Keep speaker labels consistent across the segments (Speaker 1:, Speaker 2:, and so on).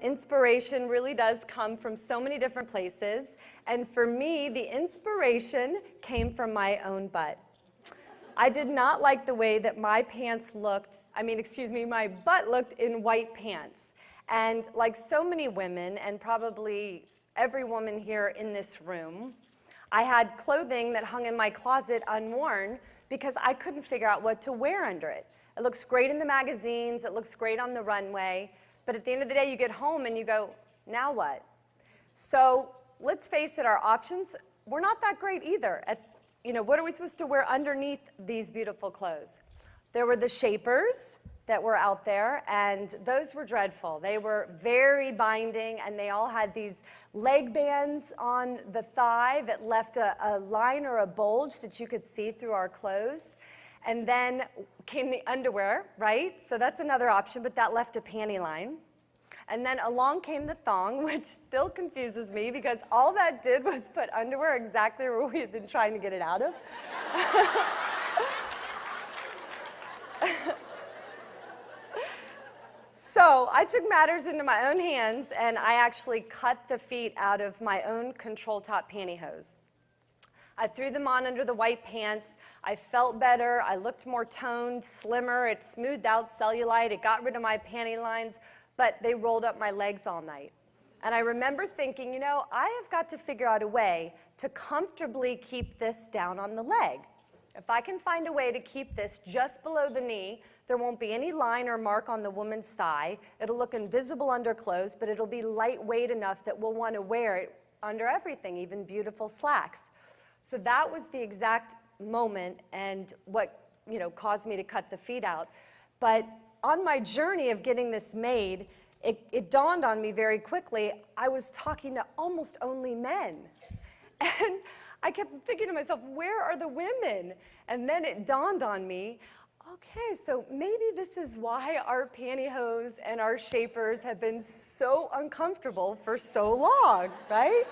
Speaker 1: Inspiration really does come from so many different places. And for me, the inspiration came from my own butt. I did not like the way that my pants looked, my butt looked in white pants. And like so many women, and probably every woman here in this room, I had clothing that hung in my closet unworn because I couldn't figure out what to wear under it. It looks great in the magazines, it looks great on the runway, but at the end of the day, you get home and you go, now what? So let's face it, our options were not that great either. What are we supposed to wear underneath these beautiful clothes? There were the shapers that were out there, and those were dreadful. They were very binding, and they all had these leg bands on the thigh that left a line or a bulge that you could see through our clothes. And then came the underwear, right? So that's another option, but that left a panty line. And then along came the thong, which still confuses me because all that did was put underwear exactly where we had been trying to get it out of. So I took matters into my own hands, and I actually cut the feet out of my own control top pantyhose. I threw them on under the white pants. I felt better. I looked more toned, slimmer. It smoothed out cellulite. It got rid of my panty lines, but they rolled up my legs all night. And I remember thinking, I have got to figure out a way to comfortably keep this down on the leg. If I can find a way to keep this just below the knee, there won't be any line or mark on the woman's thigh. It'll look invisible under clothes, but it'll be lightweight enough that we'll want to wear it under everything, even beautiful slacks. So that was the exact moment and what caused me to cut the feet out. But on my journey of getting this made, it dawned on me very quickly, I was talking to almost only men. And I kept thinking to myself, where are the women? And then it dawned on me, okay, so maybe this is why our pantyhose and our shapers have been so uncomfortable for so long, right?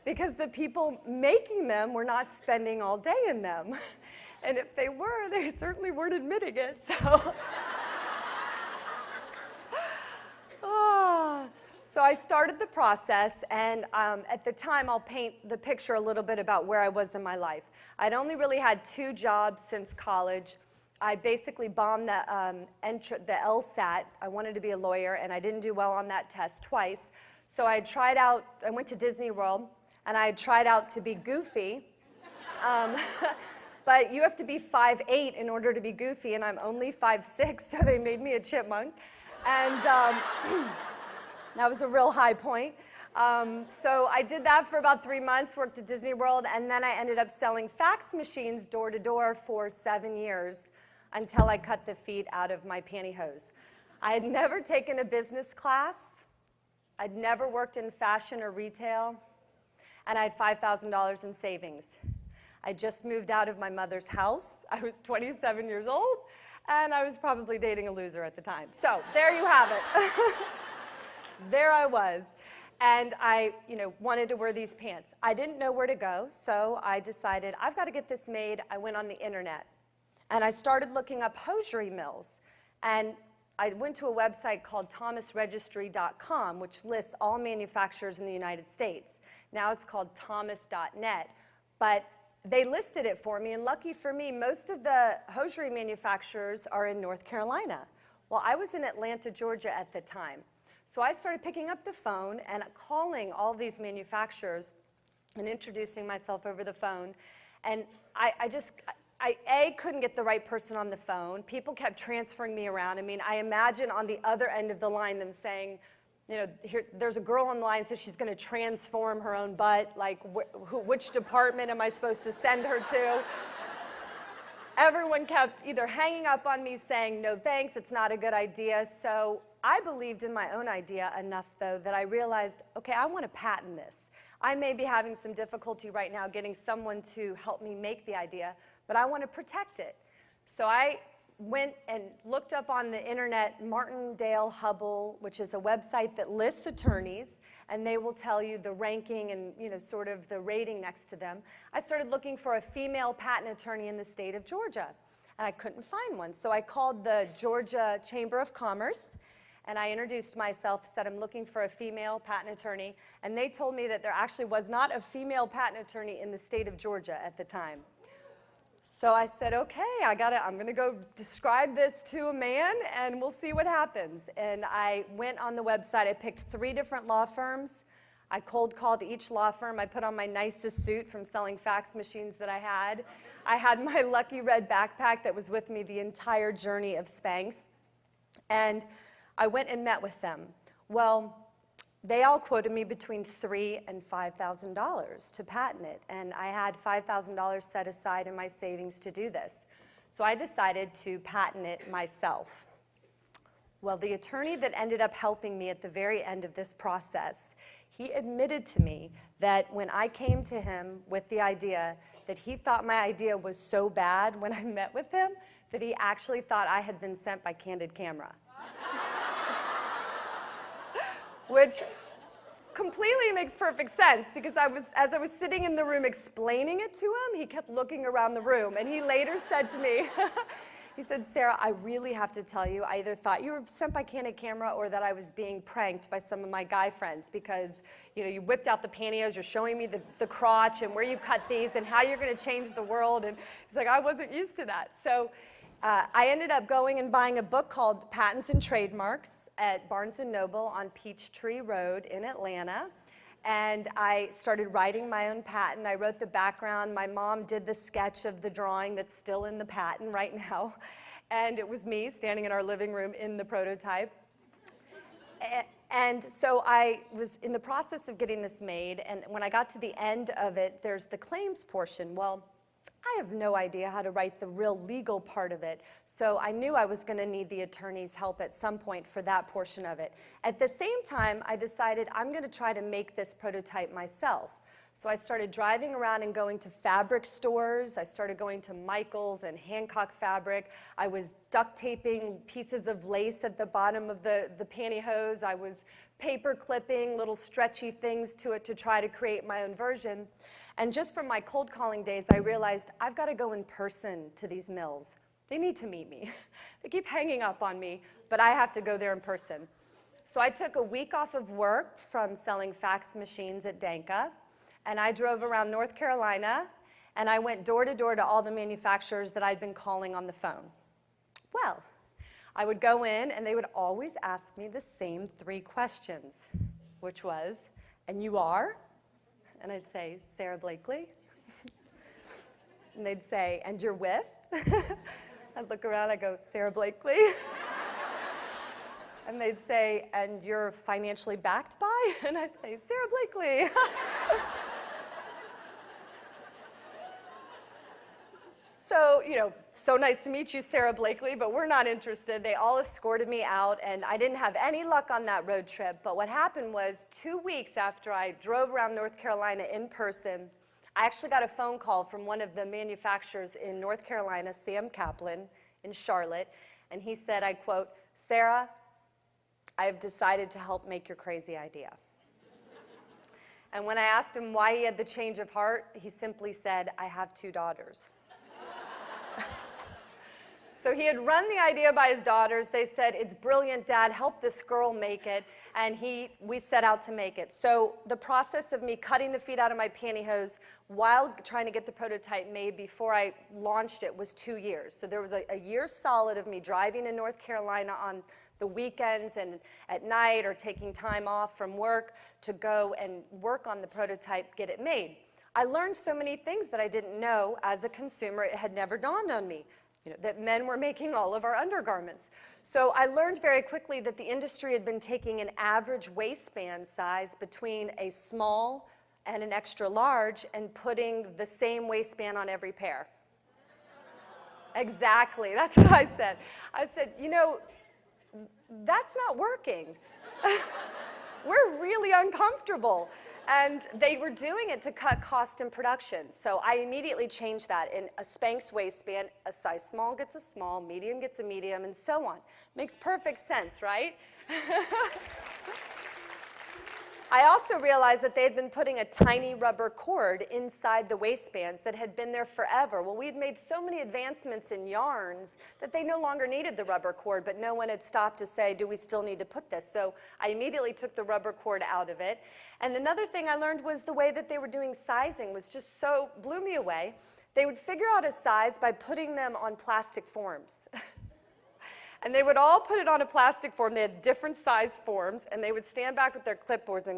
Speaker 1: Because the people making them were not spending all day in them. And if they were, they certainly weren't admitting it, so. So I started the process, and at the time, I'll paint the picture a little bit about where I was in my life. I'd only really had 2 jobs since college. I basically bombed the LSAT. I wanted to be a lawyer, and I didn't do well on that test twice. So I tried out, I went to Disney World, and I tried out to be goofy. But you have to be 5'8" in order to be goofy, and I'm only 5'6", so they made me a chipmunk. And that was a real high point. So I did that for about 3 months, worked at Disney World, and then I ended up selling fax machines door to door for 7 years until I cut the feet out of my pantyhose. I had never taken a business class. I'd never worked in fashion or retail, and I had $5,000 in savings. I just moved out of my mother's house. I was 27 years old, and I was probably dating a loser at the time. So there you have it. There I was, and I wanted to wear these pants. I didn't know where to go, so I decided I've got to get this made. I went on the internet, and I started looking up hosiery mills, and I went to a website called thomasregistry.com, which lists all manufacturers in the United States. Now it's called thomas.net, but they listed it for me, and lucky for me, most of the hosiery manufacturers are in North Carolina. Well, I was in Atlanta, Georgia at the time. So I started picking up the phone and calling all these manufacturers and introducing myself over the phone. And I couldn't get the right person on the phone. People kept transferring me around. I mean, I imagine on the other end of the line them saying, there's a girl on the line, so she's going to transform her own butt. Like, which department am I supposed to send her to? Everyone kept either hanging up on me saying, no thanks, it's not a good idea. So I believed in my own idea enough, though, that I realized, okay, I want to patent this. I may be having some difficulty right now getting someone to help me make the idea, but I want to protect it. So I went and looked up on the internet Martindale Hubbell, which is a website that lists attorneys, and they will tell you the ranking and sort of the rating next to them. I started looking for a female patent attorney in the state of Georgia, and I couldn't find one. So I called the Georgia Chamber of Commerce, and I introduced myself, said I'm looking for a female patent attorney, and they told me that there actually was not a female patent attorney in the state of Georgia at the time. So I said, okay, I'm gonna go describe this to a man and we'll see what happens. And I went on the website, I picked 3 different law firms. I cold called each law firm. I put on my nicest suit from selling fax machines that I had. I had my lucky red backpack that was with me the entire journey of Spanx. And I went and met with them. Well, they all quoted me between $3,000 and $5,000 to patent it, and I had $5,000 set aside in my savings to do this. So I decided to patent it myself. Well, the attorney that ended up helping me at the very end of this process, he admitted to me that when I came to him with the idea, that he thought my idea was so bad when I met with him, that he actually thought I had been sent by Candid Camera. Which completely makes perfect sense, because as I was sitting in the room explaining it to him, he kept looking around the room, and he later said to me, he said, Sarah, I really have to tell you, I either thought you were sent by Candid Camera or that I was being pranked by some of my guy friends, because you whipped out the pantyhose, you're showing me the crotch and where you cut these and how you're going to change the world. And he's like, I wasn't used to that. So I ended up going and buying a book called Patents and Trademarks at Barnes & Noble on Peachtree Road in Atlanta. And I started writing my own patent. I wrote the background. My mom did the sketch of the drawing that's still in the patent right now. And it was me standing in our living room in the prototype. And so I was in the process of getting this made. And when I got to the end of it, there's the claims portion. Well, I have no idea how to write the real legal part of it, so I knew I was going to need the attorney's help at some point for that portion of it. At the same time, I decided I'm going to try to make this prototype myself. So I started driving around and going to fabric stores. I started going to Michael's and Hancock Fabric. I was duct taping pieces of lace at the bottom of the pantyhose. I was paper clipping little stretchy things to it to try to create my own version. And just from my cold calling days, I realized I've got to go in person to these mills. They need to meet me. They keep hanging up on me, but I have to go there in person. So I took a week off of work from selling fax machines at Danka, and I drove around North Carolina, and I went door to door to all the manufacturers that I'd been calling on the phone. Well, I would go in, and they would always ask me the same 3 questions, which was, and you are? And I'd say, Sara Blakely. And they'd say, and you're with? I'd look around, I'd go, Sara Blakely. And they'd say, and you're financially backed by? And I'd say, Sara Blakely. So, so nice to meet you, Sara Blakely, but we're not interested. They all escorted me out, and I didn't have any luck on that road trip. But what happened was 2 weeks after I drove around North Carolina in person, I actually got a phone call from one of the manufacturers in North Carolina, Sam Kaplan, in Charlotte, and he said, I quote, Sara, I've decided to help make your crazy idea. And when I asked him why he had the change of heart, he simply said, I have 2 daughters. So he had run the idea by his daughters. They said, it's brilliant, Dad, help this girl make it. And we set out to make it. So the process of me cutting the feet out of my pantyhose while trying to get the prototype made before I launched it was 2 years. So there was a year solid of me driving in North Carolina on the weekends and at night, or taking time off from work to go and work on the prototype, get it made. I learned so many things that I didn't know as a consumer. It had never dawned on me. That men were making all of our undergarments. So I learned very quickly that the industry had been taking an average waistband size between a small and an extra large and putting the same waistband on every pair. Exactly, that's what I said. I said, that's not working. We're really uncomfortable. And they were doing it to cut cost in production. So I immediately changed that. In a Spanx waistband, a size small gets a small, medium gets a medium, and so on. Makes perfect sense, right? I also realized that they had been putting a tiny rubber cord inside the waistbands that had been there forever. Well, we had made so many advancements in yarns that they no longer needed the rubber cord, but no one had stopped to say, do we still need to put this? So I immediately took the rubber cord out of it. And another thing I learned was the way that they were doing sizing was just so, blew me away. They would figure out a size by putting them on plastic forms. And they would all put it on a plastic form. They had different size forms, and they would stand back with their clipboards and